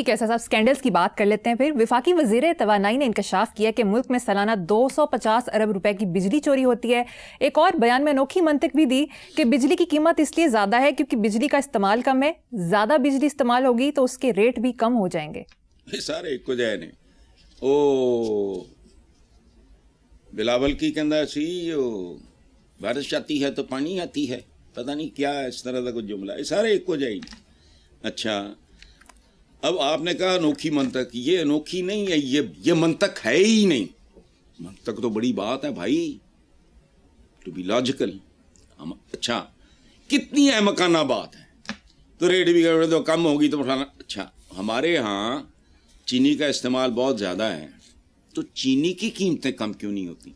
ٹھیک ہے صاحب، اسکینڈلز کی بات کر لیتے ہیں پھر. وفاقی وزیر توانائی نے انکشاف کیا کہ ملک میں سالانہ 250 ارب روپے کی بجلی چوری ہوتی ہے. ایک اور بیان میں انوکھی منطق بھی دی کہ بجلی کی قیمت اس لیے زیادہ ہے کیونکہ بجلی کا استعمال کم ہے، زیادہ بجلی استعمال ہوگی تو اس کے ریٹ بھی کم ہو جائیں گے. سارے ایک کو جائے نہیں. او بلاول کی کہندا سی بارش آتی ہے تو پانی آتی ہے، پتہ نہیں کیا اس طرح کا کچھ جملہ ہے. سارے ایک کو جائے. اچھا اب آپ نے کہا انوکھی منطق، یہ انوکھی نہیں ہے، یہ منطق ہے ہی نہیں. منطق تو بڑی بات ہے بھائی، ٹو بی لاجیکل. اچھا کتنی احمقانہ بات ہے، تو ریٹ بھی تو کم ہوگی تو اٹھانا. اچھا ہمارے ہاں چینی کا استعمال بہت زیادہ ہے، تو چینی کی قیمتیں کم کیوں نہیں ہوتی؟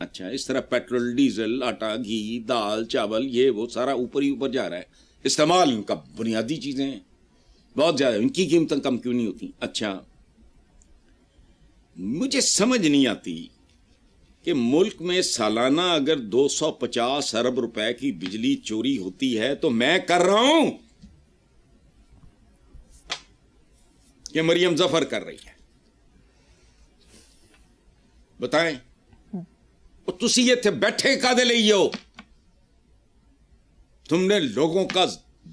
اچھا اس طرح پیٹرول، ڈیزل، آٹا، گھی، دال، چاول، یہ وہ سارا اوپر ہی اوپر جا رہا ہے. استعمال ان کا بنیادی چیزیں ہیں بہت زیادہ، ان کی قیمتیں کم کیوں نہیں ہوتی؟ اچھا مجھے سمجھ نہیں آتی کہ ملک میں سالانہ اگر 250 ارب روپے کی بجلی چوری ہوتی ہے تو میں کر رہا ہوں کہ مریم ظفر کر رہی ہے؟ بتائیں. تسی یہ تھے بیٹھے کا دے لئی ہو، تم نے لوگوں کا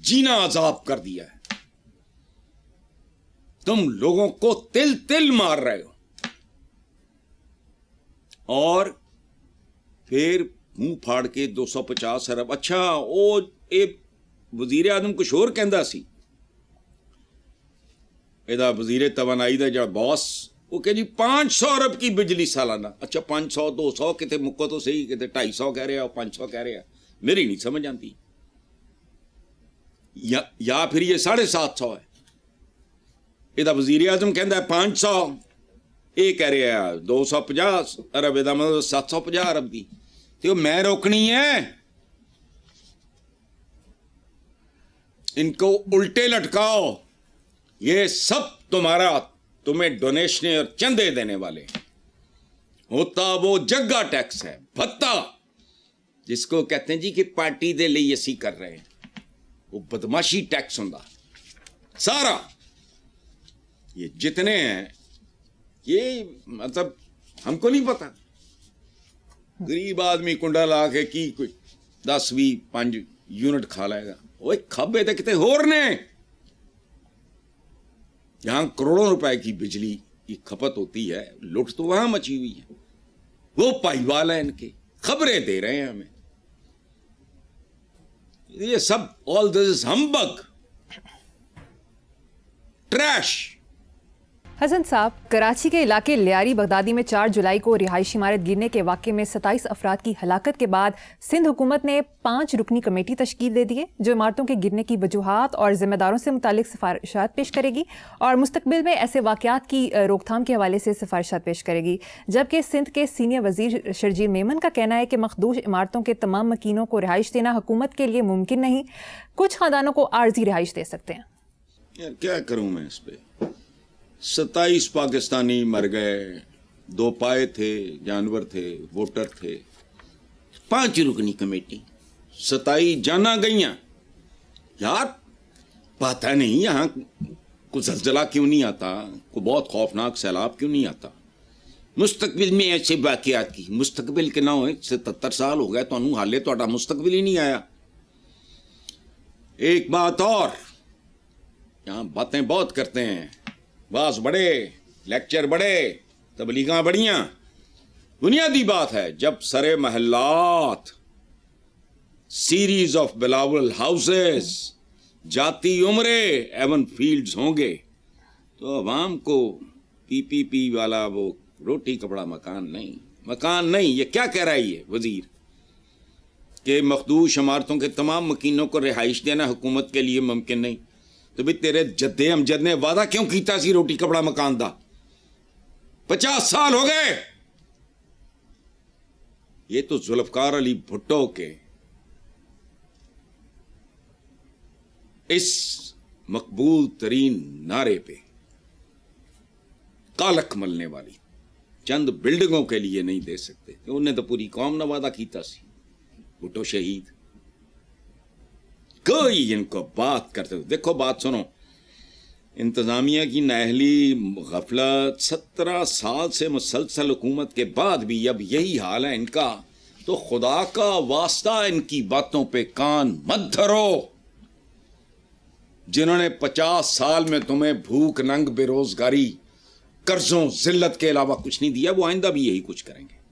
جینا عذاب کر دیا ہے، تم لوگوں کو تل تل مار رہے ہو، اور پھر منہ پھاڑ کے 250 ارب. اچھا او اے وزیر اعظم کچھ اور کہندا سی، ایدا وزیر توانائی دا جڑا باس، وہ کہ جی 500 ارب کی بجلی سالانہ. اچھا 500 200 کتے مکو تو صحیح، کتے 250 کہہ رہے ہیں اور 500 کہہ رہے ہیں. میری نہیں سمجھ آتی. یا پھر یہ 750 ہے. یہ وزیر اعظم کہندا ہے 500، یہ کہہ رہے ہیں 250 ارب، یہ مطلب 750 ارب دی. تو میں روکنی ہے، ان کو الٹے لٹکاؤ. یہ سب تمہیں ڈونیشنیں اور چندے دینے والے. ہوتا وہ جگہ ٹیکس ہے، بھتا، جس کو کہتے ہیں جی کہ پارٹی دے لئی اسی کر رہے ہیں، وہ بدماشی ٹیکس ہوں سارا. یہ جتنے ہیں یہ مطلب ہم کو نہیں پتا. غریب آدمی کنڈا لا کے کی کوئی 10-20 یونٹ کھا لائے گا. وہ کھبے تو کتے ہور نے. جہاں کروڑوں روپے کی بجلی کی کھپت ہوتی ہے، لوٹ تو وہاں مچی ہوئی ہے. وہ پائی وال ہیں ان کے، خبریں دے رہے ہیں ہمیں. یہ سب all this is humbug, trash. حسن صاحب، کراچی کے علاقے لیاری بغدادی میں 4 جولائی کو رہائشی عمارت گرنے کے واقعے میں 27 افراد کی ہلاکت کے بعد سندھ حکومت نے 5 رکنی کمیٹی تشکیل دے دی ہے جو عمارتوں کے گرنے کی وجوہات اور ذمہ داروں سے متعلق سفارشات پیش کرے گی اور مستقبل میں ایسے واقعات کی روک تھام کے حوالے سے سفارشات پیش کرے گی. جبکہ سندھ کے سینئر وزیر شرجیل میمن کا کہنا ہے کہ مخدوش عمارتوں کے تمام مکینوں کو رہائش دینا حکومت کے لیے ممکن نہیں، کچھ خاندانوں کو عارضی رہائش دے سکتے ہیں. یار کیا کروں میں اس پہ. 27 پاکستانی مر گئے، 2 پائے تھے، جانور تھے، ووٹر تھے. 5 رکنی کمیٹی، 27 جانا گئیاں. یار پتہ نہیں یہاں کوئی زلزلہ کیوں نہیں آتا، کوئی بہت خوفناک سیلاب کیوں نہیں آتا. مستقبل میں ایسے واقعات کی مستقبل کے نہ ہوئے. 77 سال ہو گئے تو انہوں حالے تو مستقبل ہی نہیں آیا. ایک بات اور، یہاں باتیں بہت کرتے ہیں، باز بڑے، لیکچر بڑے، تبلیغاں بڑیاں. بنیادی بات ہے جب سرے محلات، سیریز آف بلاول ہاؤسز، جاتی عمرے، ایون فیلڈز ہوں گے تو عوام کو پی والا وہ روٹی کپڑا مکان نہیں. یہ کیا کہہ رہا ہے یہ وزیر کہ مخدوش عمارتوں کے تمام مکینوں کو رہائش دینا حکومت کے لیے ممکن نہیں. تو بھی تیرے جدے امجد نے وعدہ کیوں کیتا سی روٹی کپڑا مکان دا؟ 50 سال ہو گئے. یہ تو ذوالفقار علی بھٹو کے اس مقبول ترین نعرے پہ کالک ملنے والی چند بلڈنگوں کے لیے نہیں دے سکتے. انہیں تو پوری قوم نے وعدہ کیتا سی. بھٹو شہید، کوئی ان کو بات کرتے. دیکھو بات سنو، انتظامیہ کی نااہلی، غفلت، 17 سال سے مسلسل حکومت کے بعد بھی اب یہی حال ہے ان کا، تو خدا کا واسطہ ان کی باتوں پہ کان مت دھرو۔ جنہوں نے 50 سال میں تمہیں بھوک، ننگ، بے روزگاری، قرضوں، ذلت کے علاوہ کچھ نہیں دیا، وہ آئندہ بھی یہی کچھ کریں گے۔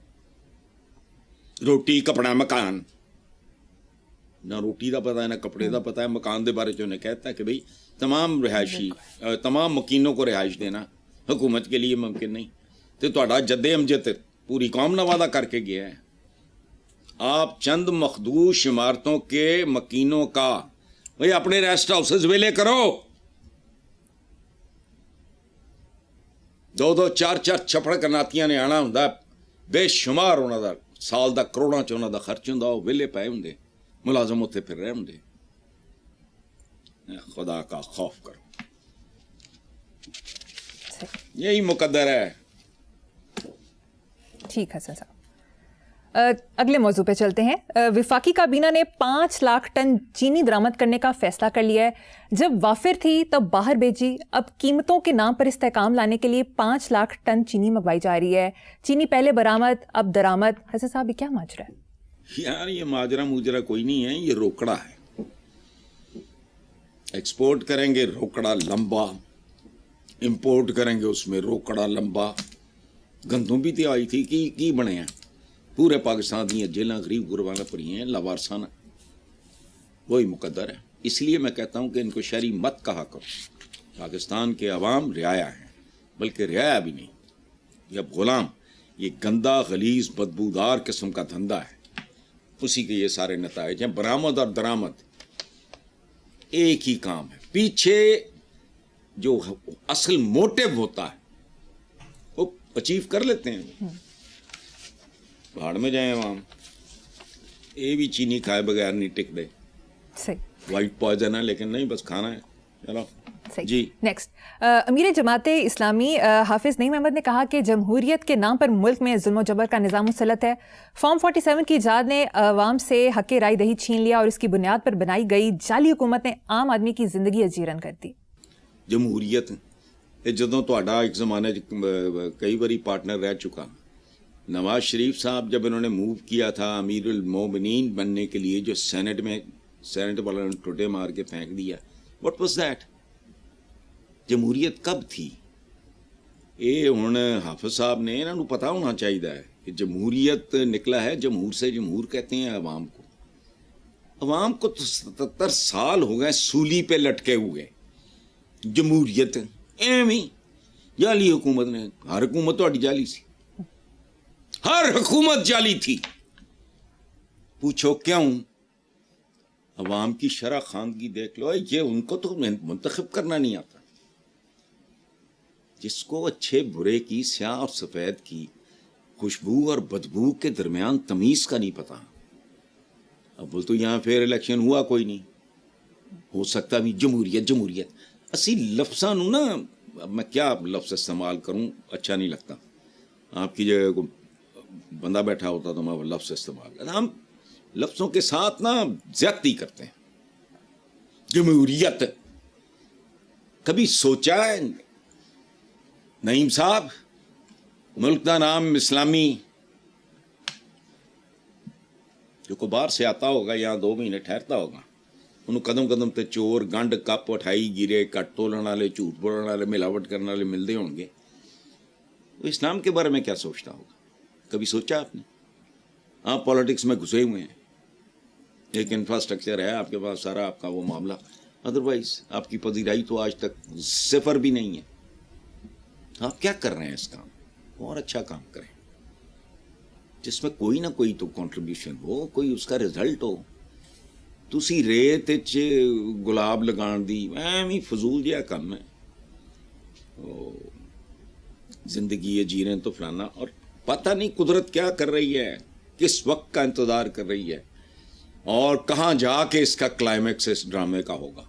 روٹی، کپڑا، مکان، نہ روٹی دا پتا ہے نہ کپڑے دا پتا ہے، مکان دے بارے چ کہتا ہے کہ بھئی تمام رہائشی، تمام مکینوں کو رہائش دینا حکومت کے لیے ممکن نہیں، تو تہاڈا جد امجد پوری قوم نہ وعدہ کر کے گیا ہے۔ آپ چند مخدوش عمارتوں کے مکینوں کا بھئی اپنے ریسٹ ہاؤسز ویلے کرو، 2-2 4-4 چھپڑ کناتیاں نے آنا ہوں، بے شمار انہوں دا سال دا کروڑاں چ انہوں دا خرچ ہوں، وہ ویلے پائے ہوں، ملازم اتنے پھر رہے ہوں۔ خدا کا خوف کرو، یہی مقدر ہے۔ ٹھیک حسن صاحب، اگلے موضوع پہ چلتے ہیں۔ وفاقی کابینہ نے 5 لاکھ ٹن چینی درآمد کرنے کا فیصلہ کر لیا ہے۔ جب وافر تھی تب باہر بھیجی، اب قیمتوں کے نام پر استحکام لانے کے لیے 5 لاکھ ٹن چینی منگوائی جا رہی ہے۔ چینی پہلے برآمد اب درآمد۔ حسن صاحب یہ کیا ماجرا ہے؟ یار یہ ماجرا موجرا کوئی نہیں ہے، یہ روکڑا ہے۔ ایکسپورٹ کریں گے روکڑا لمبا، امپورٹ کریں گے اس میں روکڑا لمبا۔ گندم بھی تو آئی تھی کی بنے ہیں، پورے پاکستان دیا جیلاں غریب غربانہ پڑی ہیں، لاوارسانہ، وہی مقدر ہے۔ اس لیے میں کہتا ہوں کہ ان کو شہری مت کہا کرو۔ پاکستان کے عوام رعایا ہیں، بلکہ رعایا بھی نہیں، یہ اب غلام۔ یہ گندا، غلیظ، بدبودار قسم کا دھندا ہے، اسی کے یہ سارے نتائج ہیں۔ برآمد اور درآمد ایک ہی کام ہے، پیچھے جو اصل موٹو ہوتا ہے وہ اچیو کر لیتے ہیں۔ پہاڑ میں جائیں عوام، یہ بھی چینی کھائے بغیر نہیں ٹک دے، وائٹ پوائزن ہے لیکن نہیں، بس کھانا ہے۔ چلو جی نیکسٹ، امیر جماعت اسلامی حافظ نعیم احمد نے کہا کہ جمہوریت کے نام پر ملک میں ظلم و جبر کا نظام مسلط ہے۔ فارم 47 کی ایجاد نے عوام سے حق رائے دہی چھین لیا اور اس کی بنیاد پر بنائی گئی جعلی حکومت نے عام آدمی کی زندگی اجیرن کر دی۔ جمہوریت جدوں تہاڈا ایک زمانے کئی باری پارٹنر رہ چکا، نواز شریف صاحب جب انہوں نے موو کیا تھا امیر المومنین بننے کے لیے، جو سینٹ والا نے ٹوٹے مار کے پھینک دیا، واٹ واز دیٹ؟ جمہوریت کب تھی؟ یہ ہوں حافظ صاحب نے انہوں نے پتا ہونا چاہیے کہ جمہوریت نکلا ہے جمہور سے، جمہور کہتے ہیں عوام کو۔ عوام کو تو 77 سال ہو گئے سولی پہ لٹکے ہوئے۔ جمہوریت ایویں جعلی حکومت نے، ہر حکومت تو جعلی سی، ہر حکومت جعلی تھی۔ پوچھو کیوں؟ عوام کی شرح خواندگی دیکھ لو، یہ ان کو تو منتخب کرنا نہیں آتا۔ جس کو اچھے برے کی، سیاہ اور سفید کی، خوشبو اور بدبو کے درمیان تمیز کا نہیں پتا، اب وہ تو یہاں پھر الیکشن ہوا کوئی نہیں، ہو سکتا بھی جمہوریت جمہوریت اسی لفظاں نا، اب میں کیا لفظ استعمال کروں، اچھا نہیں لگتا۔ آپ کی جگہ کو بندہ بیٹھا ہوتا تو میں وہ لفظ استعمال کرتا۔ ہم لفظوں کے ساتھ نا زیادتی کرتے ہیں۔ جمہوریت کبھی سوچا ہے نعیم صاحب، ملک کا نام اسلامی، جو کو باہر سے آتا ہوگا یہاں 2 مہینے ٹھہرتا ہوگا، انہوں قدم قدم تے چور، گنڈ، کپ اٹھائی گرے، کٹ تولن والے، جھوٹ بولنے والے، ملاوٹ کرنے والے ملتے ہوں گے، وہ اسلام کے بارے میں کیا سوچتا ہوگا؟ کبھی سوچا آپ نے؟ آپ پالیٹکس میں گھسے ہوئے ہیں، ایک انفراسٹرکچر ہے آپ کے پاس سارا، آپ کا وہ معاملہ، ادروائز آپ کی پذیرائی تو آج تک 0 بھی نہیں ہے۔ آپ کیا کر رہے ہیں اس کام؟ اور اچھا کام کریں جس میں کوئی نہ کوئی تو کنٹریبیوشن ہو، کوئی اس کا رزلٹ ہو۔ تسی ریت وچ گلاب لگان دی ایویں فضول جہا کام ہے، زندگی جی رہے تو فلانا، اور پتہ نہیں قدرت کیا کر رہی ہے، کس وقت کا انتظار کر رہی ہے، اور کہاں جا کے اس کا کلائمیکس اس ڈرامے کا ہوگا۔